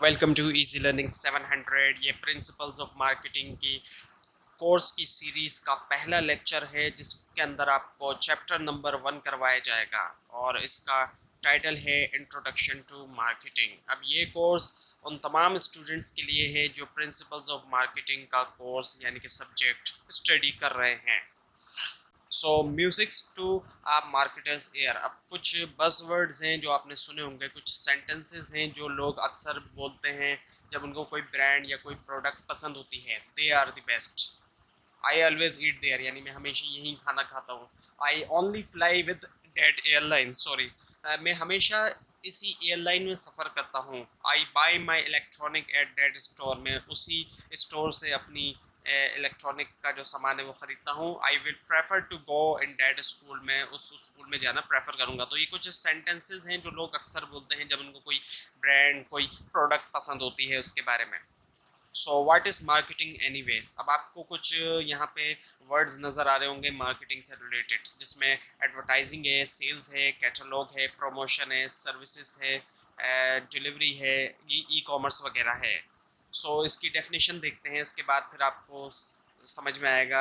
Welcome to easy learning 700। ये principles of marketing की course की सीरीज़ का पहला लेक्चर है जिसके अंदर आपको चैप्टर नंबर 1 करवाया जाएगा और इसका टाइटल है इंट्रोडक्शन टू मार्केटिंग। अब ये कोर्स उन तमाम स्टूडेंट्स के लिए है जो प्रिंसिपल्स ऑफ मार्केटिंग का कोर्स यानी कि सब्जेक्ट स्टडी कर रहे हैं। सो म्यूजिक्स टू आप मार्केटर्स एयर। अब कुछ बस वर्ड्स हैं जो आपने सुने होंगे, कुछ सेंटेंसेस हैं जो लोग अक्सर बोलते हैं जब उनको कोई ब्रांड या कोई प्रोडक्ट पसंद होती है। They are the best, I always eat there, यानी मैं हमेशा यही खाना खाता हूँ। I only fly with that airline, sorry मैं हमेशा इसी एयरलाइन में सफ़र करता हूँ। I buy my electronic at that store, में उसी स्टोर से अपनी इलेक्ट्रॉनिक का जो सामान है वो ख़रीदता हूँ। I will prefer to go in that school, में उस स्कूल में जाना प्रेफर करूँगा। तो ये कुछ सेंटेंसेस हैं जो लोग अक्सर बोलते हैं जब उनको कोई ब्रांड कोई प्रोडक्ट पसंद होती है उसके बारे में। सो व्हाट इज़ मार्केटिंग एनीवेज। अब आपको कुछ यहाँ पे वर्ड्स नज़र आ रहे होंगे मार्केटिंग से रिलेटेड, जिसमें एडवर्टाइजिंग है, सेल्स है, कैटलॉग है, प्रमोशन है, सर्विसेज है, डिलीवरी है, ई कॉमर्स वगैरह है। सो इसकी डेफिनेशन देखते हैं, इसके बाद फिर आपको समझ में आएगा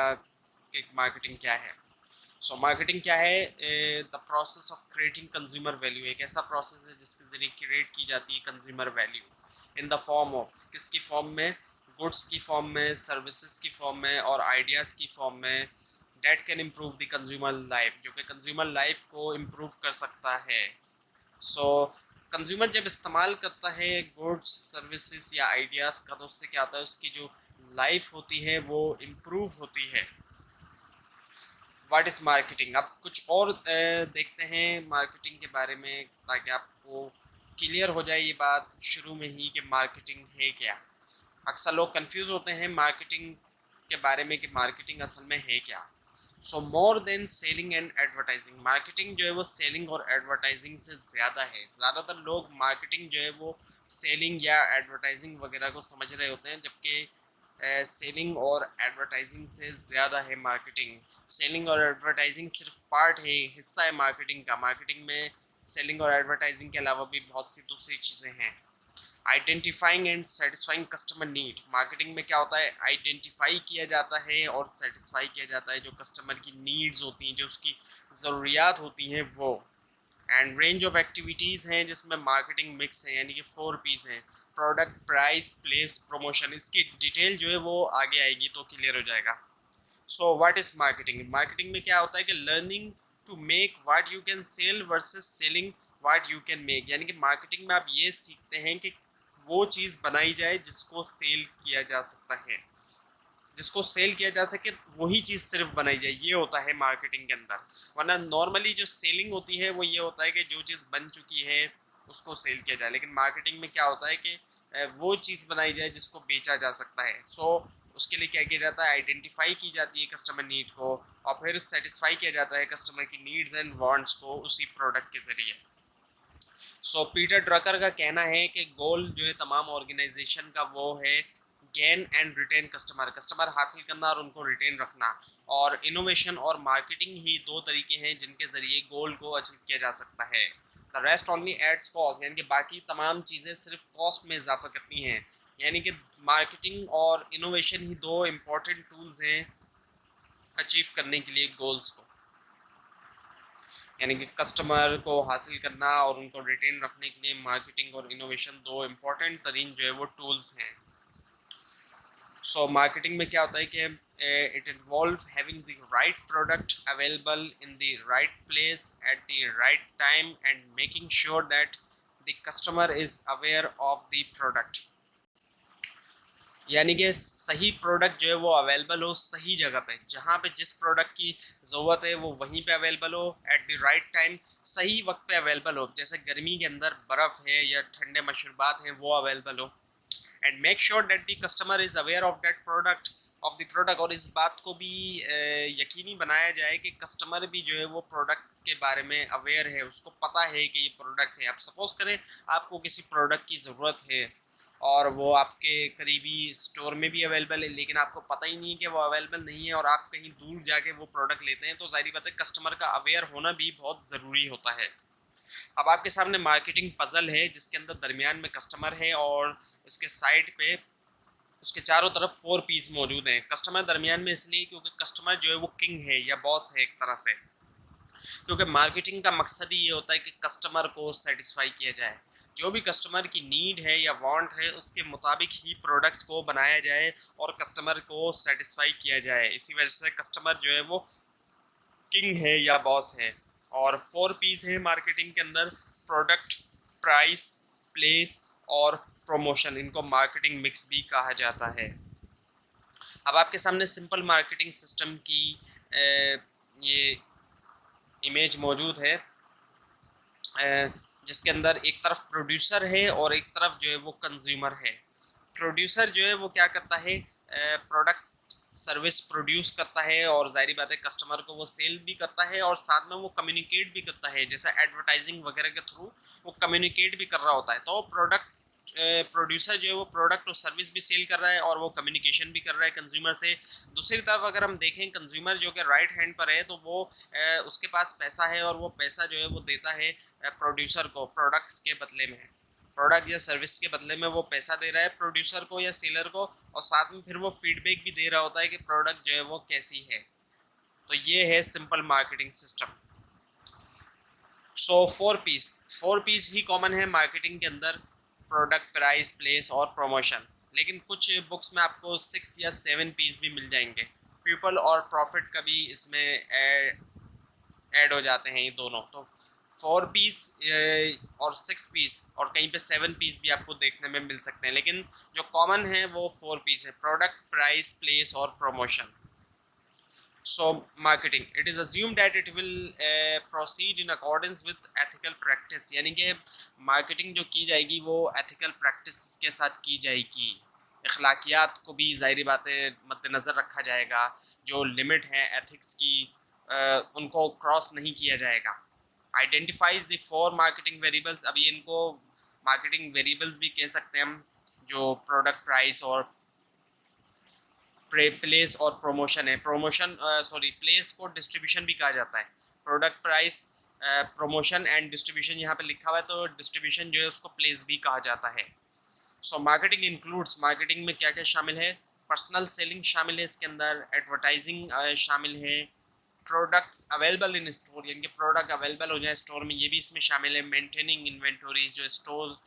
कि मार्केटिंग क्या है। सो मार्केटिंग क्या है? The process of creating consumer value. एक ऐसा प्रोसेस है जिसके ज़रिए क्रिएट की जाती है consumer value in the form of, किसकी फॉर्म में? गुड्स की फॉर्म में, सर्विसेज की फॉर्म में और आइडियाज़ की फॉर्म में। Date can improve the consumer life, जो कि कंज्यूमर लाइफ को इम्प्रूव कर सकता है। सो कंज्यूमर जब इस्तेमाल करता है गुड्स सर्विसेज या आइडियाज़ का, तो उससे क्या होता है, उसकी जो लाइफ होती है वो इम्प्रूव होती है। What is marketing. अब कुछ और देखते हैं मार्केटिंग के बारे में ताकि आपको क्लियर हो जाए ये बात शुरू में ही कि मार्केटिंग है क्या। अक्सर लोग कंफ्यूज होते हैं मार्केटिंग के बारे में कि मार्केटिंग असल में है क्या। So more than selling and advertising, marketing जो है वो सेलिंग और एडवर्टाइजिंग से ज़्यादा है। ज़्यादातर लोग मार्केटिंग जो है वो सेलिंग या एडवर्टाइजिंग वगैरह को समझ रहे होते हैं, जबकि सेलिंग और एडवर्टाइजिंग से ज़्यादा है मार्केटिंग। सेलिंग और एडवर्टाइजिंग सिर्फ पार्ट है, हिस्सा है मार्केटिंग का। मार्केटिंग में सेलिंग और एडवर्टाइजिंग के अलावा भी बहुत सी दूसरी चीज़ें हैं। Identifying and satisfying customer need, marketing में क्या होता है, आइडेंटिफाई किया जाता है और सेटिस्फाई किया जाता है जो कस्टमर की नीड्स होती हैं, जो उसकी ज़रूरियात होती हैं वो। एंड रेंज ऑफ एक्टिविटीज़ हैं जिसमें मार्केटिंग मिक्स है, यानी कि 4 P's हैं, प्रोडक्ट, प्राइस, प्लेस, प्रमोशन। इसकी डिटेल जो है वो आगे आएगी तो क्लियर हो जाएगा। So what is marketing. Marketing में क्या होता है कि learning to make what you can sell versus selling what you can make, यानी कि मार्केटिंग में आप ये सीखते हैं कि वो चीज़ बनाई जाए जिसको सेल किया जा सकता है, जिसको सेल किया जा सके वही चीज़ सिर्फ बनाई जाए, ये होता है मार्केटिंग के अंदर। वरना नॉर्मली जो सेलिंग होती है वो ये होता है कि जो चीज़ बन चुकी है उसको सेल किया जाए, लेकिन मार्केटिंग में क्या होता है कि वो चीज़ बनाई जाए जिसको बेचा जा सकता है। सो उसके लिए क्या किया जाता है, आइडेंटिफाई की जाती है कस्टमर नीड को और फिर सेटिस्फाई किया जाता है कस्टमर की नीड्स एंड वांट्स को उसी प्रोडक्ट के ज़रिए। सो पीटर ड्रकर का कहना है कि गोल जो है तमाम ऑर्गेनाइजेशन का वो है gain and retain customer, customer हासिल करना और उनको रिटेन रखना। और इनोवेशन और मार्केटिंग ही दो तरीके हैं जिनके ज़रिए गोल को अचीव किया जा सकता है। The rest only adds cost, यानी कि बाकी तमाम चीज़ें सिर्फ कॉस्ट में इजाफा करती हैं। यानी कि मार्केटिंग और इनोवेशन ही दो इम्पॉर्टेंट टूल्स हैं अचीव करने के लिए गोल्स को, यानी कि कस्टमर को हासिल करना और उनको रिटेन रखने के लिए मार्केटिंग और इनोवेशन दो इम्पॉर्टेंट तरीन जो है वो टूल्स हैं। सो मार्केटिंग में क्या होता है कि it involve having the right product available in the right place at the right time and making sure that the customer is aware of the product, यानी कि सही प्रोडक्ट जो है वो अवेलेबल हो सही जगह पे, जहाँ पे जिस प्रोडक्ट की ज़रूरत है वो वहीं पे अवेलेबल हो, एट द राइट टाइम, सही वक्त पे अवेलेबल हो। जैसे गर्मी के अंदर बर्फ़ है या ठंडे मशरूबात हैं वो अवेलेबल हो। And make sure that the customer is aware of that product, of the product. और इस बात को भी यकीनी बनाया जाए कि कस्टमर भी जो है वो प्रोडक्ट के बारे में अवेयर है, उसको पता है कि ये प्रोडक्ट है। आप सपोज़ करें आपको किसी प्रोडक्ट की ज़रूरत है और वो आपके करीबी स्टोर में भी अवेलेबल है, लेकिन आपको पता ही नहीं है कि वो अवेलेबल नहीं है और आप कहीं दूर जाके वो प्रोडक्ट लेते हैं, तो ज़ाहिर बात है कस्टमर का अवेयर होना भी बहुत ज़रूरी होता है। अब आपके सामने मार्केटिंग पजल है जिसके अंदर दरमियान में कस्टमर है और उसके साइड पे उसके चारों तरफ 4 पीस मौजूद हैं। कस्टमर दरमियान में इसलिए क्योंकि कस्टमर जो है वो किंग है या बॉस है एक तरह से, क्योंकि मार्केटिंग का मकसद ही ये होता है कि कस्टमर को सेटिस्फाई किया जाए। जो भी कस्टमर की नीड है या वांट है उसके मुताबिक ही प्रोडक्ट्स को बनाया जाए और कस्टमर को सेटिस्फाई किया जाए। इसी वजह से कस्टमर जो है वो किंग है या बॉस है। और 4 पीस है मार्केटिंग के अंदर: प्रोडक्ट, प्राइस, प्लेस और प्रमोशन। इनको मार्केटिंग मिक्स भी कहा जाता है। अब आपके सामने सिंपल मार्केटिंग सिस्टम की ये इमेज मौजूद है, जिसके अंदर एक तरफ प्रोड्यूसर है और एक तरफ जो है वो कंज्यूमर है। प्रोड्यूसर जो है वो क्या करता है, प्रोडक्ट सर्विस प्रोड्यूस करता है और जाहिर बात है कस्टमर को वो सेल भी करता है और साथ में वो कम्युनिकेट भी करता है, जैसे एडवर्टाइजिंग वगैरह के थ्रू वो कम्युनिकेट भी कर रहा होता है। तो प्रोडक्ट प्रोड्यूसर जो है वो प्रोडक्ट और सर्विस भी सेल कर रहा है और वो कम्युनिकेशन भी कर रहा है कंज्यूमर से। दूसरी तरफ अगर हम देखें कंज्यूमर जो कि राइट हैंड पर है, तो वो उसके पास पैसा है और वो पैसा जो है वो देता है प्रोड्यूसर को प्रोडक्ट्स के बदले में। प्रोडक्ट या सर्विस के बदले में वो पैसा दे रहा है प्रोड्यूसर को या सेलर को, और साथ में फिर वो फीडबैक भी दे रहा होता है कि प्रोडक्ट जो है वो कैसी है। तो ये है सिंपल मार्केटिंग सिस्टम। सो 4 पीस ही कॉमन है मार्केटिंग के अंदर: प्रोडक्ट, प्राइस, प्लेस और प्रमोशन। लेकिन कुछ बुक्स में आपको 6 या 7 पीस भी मिल जाएंगे। पीपल और प्रॉफिट का भी इसमें ऐड हो जाते हैं ये दोनों। तो 4 पीस और 6 पीस और कहीं पे 7 पीस भी आपको देखने में मिल सकते हैं, लेकिन जो कॉमन है वो 4 पीस है: प्रोडक्ट, प्राइस, प्लेस और promotion. So marketing, it is assumed that it will proceed in accordance with ethical practice, यानी कि मार्केटिंग जो की जाएगी वो एथिकल प्रैक्टिस के साथ की जाएगी। अखलाकियात को भी ज़ाहिर बात है मद्देनज़र रखा जाएगा। जो लिमिट है एथिक्स की उनको क्रॉस नहीं किया जाएगा। Identifies the 4 marketing variables. अभी इनको मार्केटिंग वेरिएबल्स भी कह सकते हैं हम, जो प्रोडक्ट, प्राइस और प्लेस और प्रमोशन है। प्रमोशन प्लेस को डिस्ट्रीब्यूशन भी कहा जाता है। Product, price, promotion and distribution यहाँ पे लिखा हुआ है, तो डिस्ट्रीब्यूशन जो है उसको प्लेस भी कहा जाता है। सो मार्केटिंग इंक्लूड्स, मार्केटिंग में क्या क्या शामिल है: पर्सनल सेलिंग शामिल है इसके अंदर, एडवर्टाइजिंग शामिल है, प्रोडक्ट्स अवेलेबल इन स्टोर, यानी कि प्रोडक्ट अवेलेबल हो जाए स्टोर में, ये भी इसमें शामिल है। मेंटेनिंग इन्वेंटरीज, जो स्टोर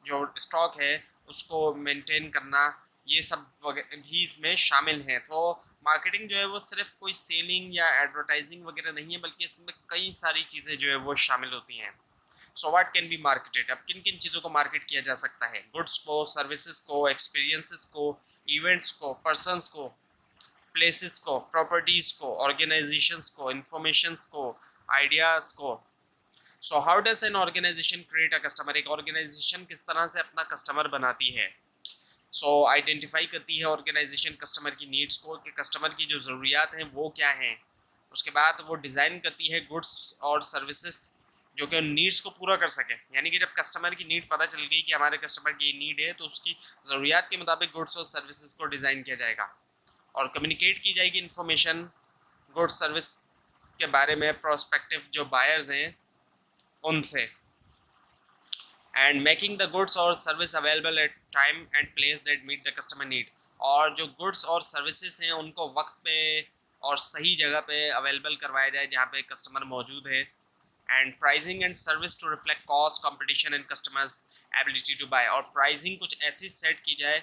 जो स्टॉक है उसको मेंटेन करना, ये सब भी इसमें शामिल हैं। तो मार्केटिंग जो है वो सिर्फ कोई सेलिंग या एडवर्टाइजिंग वगैरह नहीं है, बल्कि इसमें कई सारी चीज़ें जो है वो शामिल होती हैं। So what can be marketed, अब किन किन चीज़ों को मार्केट किया जा सकता है: गुड्स को, सर्विसेज को, एक्सपीरियंसेस को, इवेंट्स को, पर्सनस को, प्लेसेस को, प्रॉपर्टीज़ को, ऑर्गेनाइजेशंस को, इंफॉर्मेशंस को, आइडियाज़ को। So how does an organization create a customer, एक ऑर्गेनाइजेशन किस तरह से अपना कस्टमर बनाती है। सो आइडेंटिफाई करती है ऑर्गेनाइजेशन कस्टमर की नीड्स को, कि कस्टमर की जो ज़रूरियात हैं वो क्या हैं। उसके बाद वो डिज़ाइन करती है गुड्स और सर्विसेज जो कि उन नीड्स को पूरा कर सके। यानी कि जब कस्टमर की नीड पता चल गई कि हमारे कस्टमर की नीड है, तो उसकी ज़रूरियात के मुताबिक गुड्स और सर्विसेज को डिज़ाइन किया जाएगा और कम्युनिकेट की जाएगी इन्फॉर्मेशन गुड्स सर्विस के बारे में प्रोस्पेक्टिव जो बायर्स हैं उनसे। एंड मेकिंग द गुड्स और service available at time and place that meet the customer need, और जो गुड्स और सर्विसेज हैं उनको वक्त पे और सही जगह पे अवेलेबल करवाया जाए जहाँ पे कस्टमर मौजूद है। And pricing and service to reflect cost, competition and customers ability to buy, और प्राइसिंग कुछ ऐसी सेट की जाए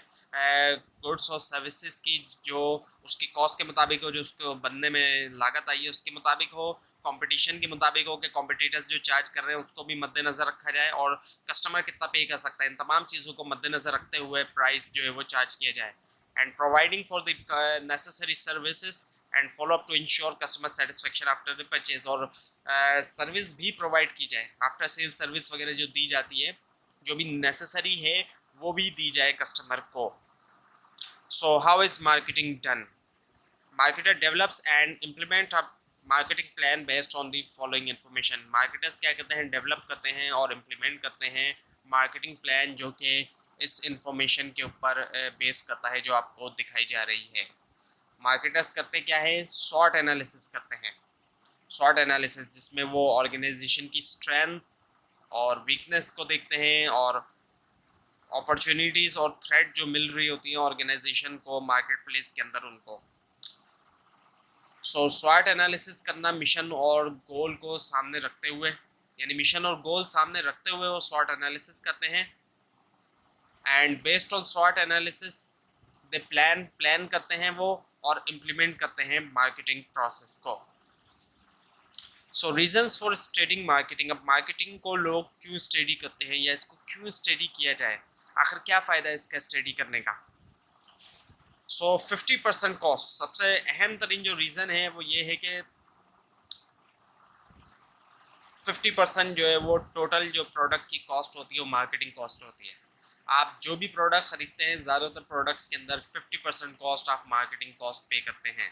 गुड्स और सर्विसेज की जो उसकी कॉस्ट के मुताबिक हो, जो उसको बनने में लागत आई है उसके मुताबिक हो, कंपटीशन के मुताबिक हो कि कॉम्पिटिटर्स जो चार्ज कर रहे हैं उसको भी मद्देनज़र रखा जाए, और कस्टमर कितना पे कर सकता है, इन तमाम चीज़ों को मद्देनज़र रखते हुए प्राइस जो है वो चार्ज किया जाए। And providing for the necessary services and follow up to ensure customer satisfaction after the purchase, और सर्विस भी प्रोवाइड की जाए, आफ्टर सेल सर्विस वगैरह जो दी जाती है, जो भी नेसेसरी है वो भी दी जाए कस्टमर को। So how is marketing done, marketer develops and implement a marketing plan based on the following information. Marketers क्या करते हैं, डेवलप करते हैं और इम्प्लीमेंट करते हैं मार्केटिंग प्लान जो कि इस इंफॉर्मेशन के ऊपर बेस करता है जो आपको दिखाई जा रही है। मार्केटर्स करते क्या है, शॉर्ट एनालिसिस करते हैं। शॉर्ट एनालिसिस जिसमें वो ऑर्गेनाइजेशन की स्ट्रेंथ्स, और वीकनेस को देखते हैं और अपॉर्चुनिटीज़ और थ्रेट जो मिल रही होती हैं ऑर्गेनाइजेशन को मार्केट प्लेस के अंदर उनको। सो स्वॉट एनालिसिस करना मिशन और गोल को सामने रखते हुए, यानी मिशन और गोल सामने रखते हुए वो स्वॉट एनालिसिस करते हैं। एंड बेस्ड ऑन स्वॉट एनालिसिस दे प्लान करते हैं वो और इम्प्लीमेंट करते हैं मार्केटिंग प्रोसेस को। सो रीजंस फॉर स्टडिंग मार्केटिंग। अब मार्केटिंग को लोग क्यों स्टडी करते हैं या इसको क्यों स्टडी किया जाए, आखिर क्या फ़ायदा है इसका स्टडी करने का। सो 50% कॉस्ट, सबसे अहम तरीन जो रीज़न है वो ये है कि 50% जो है वो टोटल जो प्रोडक्ट की कॉस्ट होती है वो मार्केटिंग कॉस्ट होती है। आप जो भी प्रोडक्ट ख़रीदते हैं ज़्यादातर प्रोडक्ट्स के अंदर 50% कॉस्ट आप मार्केटिंग कॉस्ट पे करते हैं।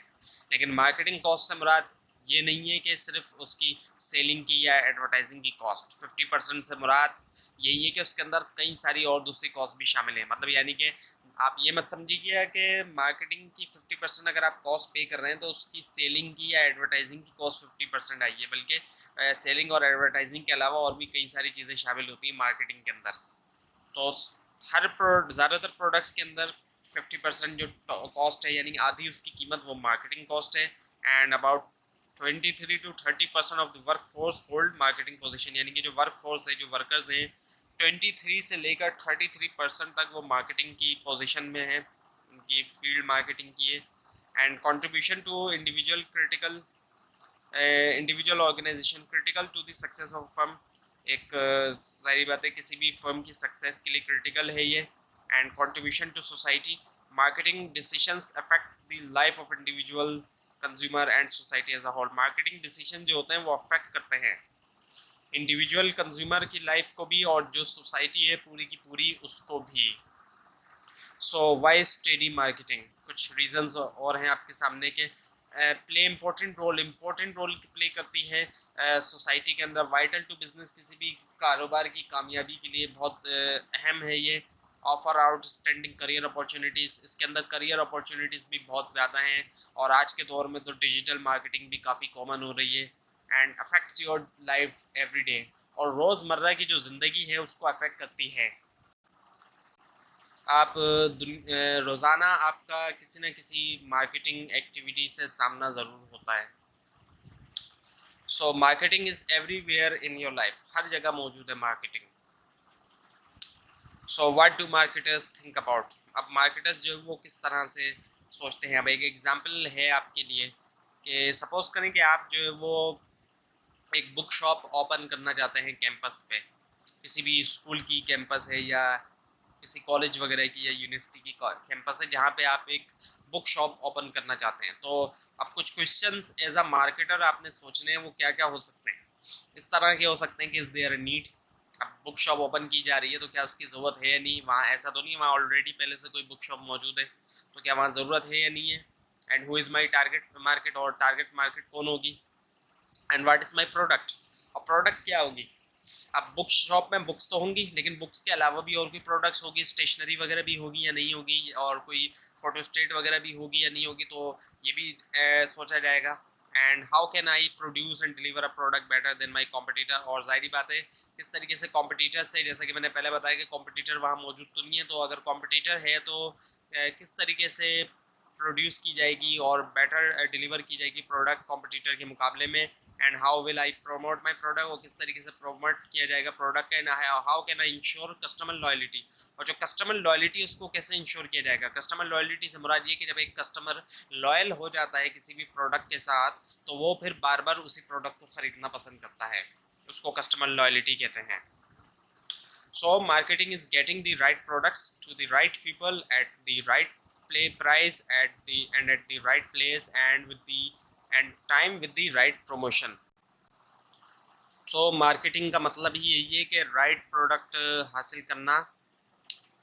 लेकिन मार्केटिंग कॉस्ट से मुराद ये नहीं है कि सिर्फ उसकी सेलिंग की या एडवर्टाइजिंग की कॉस्ट। 50% से मुराद यही है कि उसके अंदर कई सारी और दूसरी कॉस्ट भी शामिल है। मतलब यानी कि आप ये मत समझिए कि मार्केटिंग की 50% अगर आप कॉस्ट पे कर रहे हैं तो उसकी सेलिंग की या एडवर्टाइजिंग की कॉस्ट 50% आई है, बल्कि सेलिंग और एडवर्टाइजिंग के अलावा और भी कई सारी चीज़ें शामिल होती हैं मार्केटिंग के अंदर। तो हर ज़्यादातर प्रोडक्ट्स के अंदर 50% जो कॉस्ट है यानी आधी उसकी कीमत वो मार्केटिंग कॉस्ट है। And about 23 to 30% of the work force hold marketing position, यानी कि जो वर्क फोर्स है, जो वर्कर्स हैं, 23 से लेकर 33% तक वो मार्केटिंग की पोजीशन में है, उनकी फील्ड मार्केटिंग की है। And contribution to individual organization critical to the success of firm. एक सारी बातें किसी भी फर्म की सक्सेस के लिए क्रिटिकल है ये। And contribution to society, marketing decisions affects the life of individual consumer and society as a whole. Marketing decision जो होते हैं वो अफेक्ट करते हैं इंडिविजुअल कंज्यूमर की लाइफ को भी और जो सोसाइटी है पूरी की पूरी उसको भी। सो वाई स्टडी मार्केटिंग, कुछ रीजंस और हैं आपके सामने के प्ले इम्पोर्टेंट रोल प्ले करती है सोसाइटी के अंदर, वाइटल टू बिजनेस, किसी भी कारोबार की कामयाबी के लिए बहुत अहम है ये। ऑफर आउटस्टैंडिंग करियर अपॉर्चुनिटीज़, इसके अंदर करियर अपॉर्चुनिटीज़ भी बहुत ज़्यादा हैं और आज के दौर में तो डिजिटल मार्केटिंग भी काफ़ी कॉमन हो रही है। And affects your life every day, और रोज़मर्रा की जो ज़िंदगी है उसको अफेक्ट करती है। आप रोज़ाना आपका किसी न किसी मार्केटिंग एक्टिविटी से सामना ज़रूर होता है। So marketing is everywhere in your life, हर जगह मौजूद है marketing. So what do marketers think about. अब मार्केटर्स जो है वो किस तरह से सोचते हैं। अब एक एग्जांपल है आपके लिए कि सपोज़ करें कि आप जो है वो एक बुक शॉप ओपन करना चाहते हैं कैंपस पे, किसी भी स्कूल की कैंपस है या किसी कॉलेज वगैरह की या यूनिवर्सिटी की कैंपस है जहाँ पे आप एक बुक शॉप ओपन करना चाहते हैं। तो अब कुछ क्वेश्चंस एज अ मार्केटर आपने सोचने हैं, वो क्या क्या हो सकते हैं। इस तरह के हो सकते हैं कि इज़ देयर नीड। अब बुक शॉप ओपन की जा रही है तो क्या उसकी ज़रूरत है या नहीं, वहाँ ऐसा तो नहीं वहाँ ऑलरेडी पहले से कोई बुक शॉप मौजूद है, तो क्या वहाँ ज़रूरत है या नहीं है। And who is my target market, और टारगेट मार्केट कौन होगी। And what is my product, और प्रोडक्ट क्या होगी। अब बुक शॉप में बुक्स तो होंगी लेकिन बुक्स के अलावा भी और कोई प्रोडक्ट्स होगी, स्टेशनरी वगैरह भी होगी या नहीं होगी, और कोई फोटोस्टेट वगैरह भी होगी या नहीं होगी, तो ये भी सोचा जाएगा। And how can I produce and deliver a product better than my competitor, और जाहिर बात है किस तरीके से कॉम्पिटिटर से, जैसे कि मैंने पहले बताया कि कॉम्पिटिटर वहाँ मौजूद तो नहीं है, तो अगर कॉम्पिटिटर है तो किस तरीके से प्रोड्यूस की जाएगी और बेटर डिलीवर की जाएगी प्रोडक्ट कॉम्पिटिटर के मुकाबले में। And how will I promote my product, और किस तरीके से प्रमोट किया जाएगा product. And how can I ensure customer loyalty, और जो कस्टमर लॉयल्टी उसको कैसे इंश्योर किया जाएगा। कस्टमर लॉयल्टी से मुराद ये कि जब एक कस्टमर लॉयल हो जाता है किसी भी प्रोडक्ट के साथ तो वो फिर बार बार उसी प्रोडक्ट को ख़रीदना पसंद करता है, उसको कस्टमर लॉयल्टी कहते हैं। So marketing is getting the right products to the right people at the right price at the right place and with the and time with the right promotion। So marketing का मतलब ही यही है कि right product हासिल करना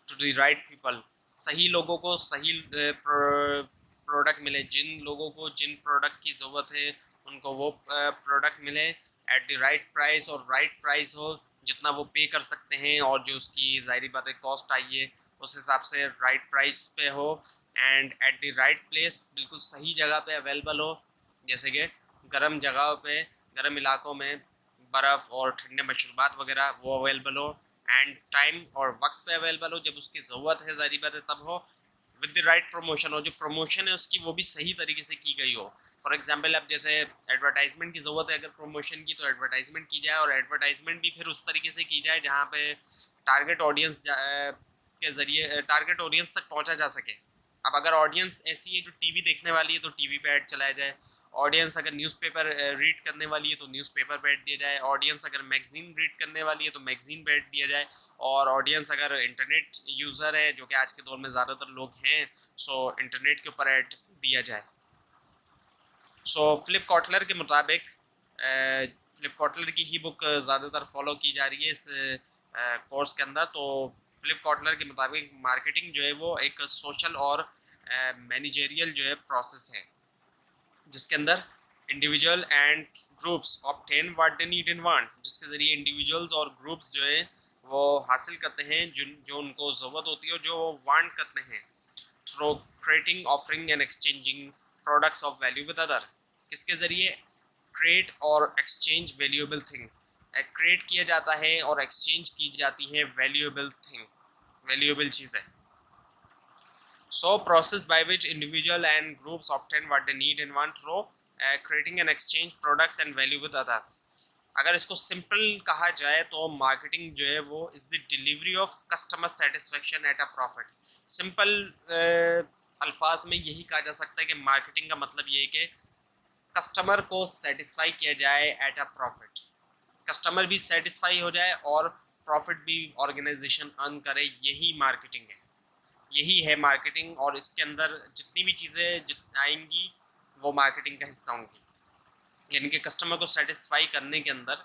to the right people, सही लोगों को सही प्रोडक्ट मिले, जिन लोगों को जिन प्रोडक्ट की ज़रूरत है उनको वो प्रोडक्ट मिले एट द राइट प्राइस, और राइट प्राइस हो जितना वो पे कर सकते हैं और जो उसकी ज़ाहिरी बात है कॉस्ट आई है उस हिसाब से राइट प्राइस पे हो। And eight the right place, बिल्कुल सही जगह पे अवेलेबल हो, जैसे कि गर्म जगह पे, गर्म इलाकों में बर्फ़ और ठंडे मशरूबात वगैरह वो अवेलेबल हो, एंड टाइम और वक्त अवेलेबल हो जब उसकी ज़रूरत है, ज़ाहिर बात है तब हो, विद द राइट प्रमोशन हो, जो प्रमोशन है उसकी वो भी सही तरीके से की गई हो। फॉर एग्जांपल अब जैसे एडवर्टाइजमेंट की ज़रूरत है अगर प्रमोशन की, तो एडवर्टाइजमेंट की जाए, और एडवर्टाइजमेंट भी फिर उस तरीके से की जाए जहाँ पे टारगेट ऑडियंस के ज़रिए टारगेट ऑडियंस तक पहुँचा जा सके। अब अगर ऑडियंस ऐसी है जो टीवी देखने वाली है तो टीवी पे ऐड चलाया जाए, ऑडियंस अगर न्यूज़पेपर रीड करने वाली है तो न्यूज़पेपर पे ऐड दिया जाए, ऑडियंस अगर मैगजीन रीड करने वाली है तो मैगजीन पे ऐड दिया जाए, और ऑडियंस अगर इंटरनेट यूज़र है, जो कि आज के दौर में ज़्यादातर लोग हैं, सो इंटरनेट के ऊपर ऐड दिया जाए। सो फ्लिप कॉटलर के मुताबिक, फ्लिप कॉटलर की ही बुक ज़्यादातर फॉलो की जा रही है इस कोर्स के अंदर, तो फ्लिप कॉटलर के मुताबिक मार्केटिंग जो है वो एक सोशल और मैनेजरियल जो है प्रोसेस है, जिसके अंदर individual and groups obtain what they need and want, जिसके ज़रिए इंडिविजुअल्स और ग्रुप्स जो है वो हासिल करते हैं जो उनको ज़रूरत होती है और जो वो वांट करते हैं, through creating, offering and exchanging products of value with other. किसके ज़रिए? क्रिएट और एक्सचेंज वैल्यूएबल थिंग, क्रिएट किया जाता है और एक्सचेंज की जाती है वैल्यूएबल थिंग, वैल्यूएबल चीज़ें। So process by which individual and groups obtain what they need and want through creating and exchange products and value with others। अगर इसको सिंपल कहा जाए तो मार्केटिंग जो है वो is the delivery of customer satisfaction at a profit. Simple अल्फाज में यही कहा जा सकता है कि मार्केटिंग का मतलब ये है कि कस्टमर को सेटिस्फाई किया जाए एट अ प्रॉफिट, कस्टमर भी सेटिस्फाई हो जाए और प्रॉफिट भी ऑर्गेनाइजेशन अर्न करे, यही मार्केटिंग है, यही है मार्केटिंग। और इसके अंदर जितनी भी चीज़ें आएंगी वो मार्केटिंग का हिस्सा होंगी, यानी कि कस्टमर को सेटिस्फाई करने के अंदर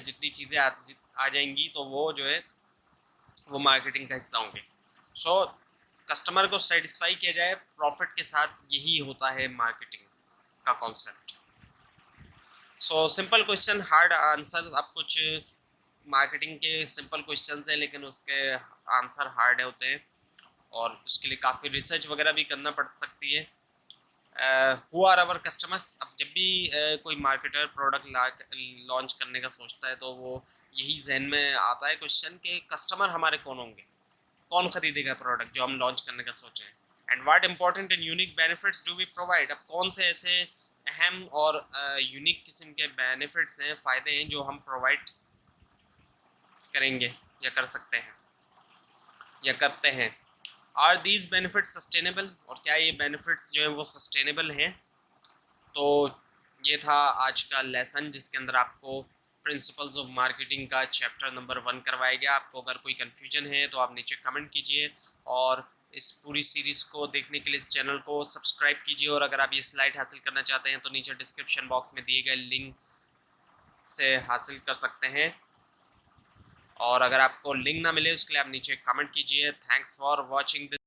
जितनी चीज़ें आ जाएंगी तो वो जो है वो मार्केटिंग का हिस्सा होंगे। सो कस्टमर को सेटिस्फाई किया जाए प्रॉफिट के साथ, यही होता है मार्केटिंग का concept. So simple question hard answer, अब कुछ मार्केटिंग के सिंपल क्वेश्चन हैं लेकिन उसके आंसर हार्ड होते हैं और उसके लिए काफ़ी रिसर्च वगैरह भी करना पड़ सकती है। हु आर आवर कस्टमर्स, अब जब भी कोई मार्केटर प्रोडक्ट लॉन्च करने का सोचता है तो वो यही जहन में आता है क्वेश्चन कि कस्टमर हमारे कौन होंगे, कौन खरीदेगा प्रोडक्ट जो हम लॉन्च करने का सोचे हैं, and what important and unique benefits do we provide. अब कौन से ऐसे अहम और यूनिक किस्म के बेनिफिट्स हैं, फ़ायदे हैं जो हम प्रोवाइड करेंगे या कर सकते हैं या करते हैं। आर दीज बेनिफिट्स सस्टेनेबल, और क्या ये बेनिफिट्स जो हैं वो सस्टेनेबल हैं। तो ये था आज का लेसन जिसके अंदर आपको प्रिंसिपल्स ऑफ मार्केटिंग का चैप्टर नंबर 1 करवाया गया। आपको अगर कोई कन्फ्यूजन है तो आप नीचे कमेंट कीजिए, और इस पूरी सीरीज़ को देखने के लिए इस चैनल को सब्सक्राइब कीजिए, और अगर आप ये स्लाइड हासिल करना चाहते हैं तो नीचे डिस्क्रिप्शन बॉक्स में दिए गए लिंक से हासिल कर सकते हैं, और अगर आपको लिंक ना मिले उसके लिए आप नीचे कमेंट कीजिए। Thanks for watching this.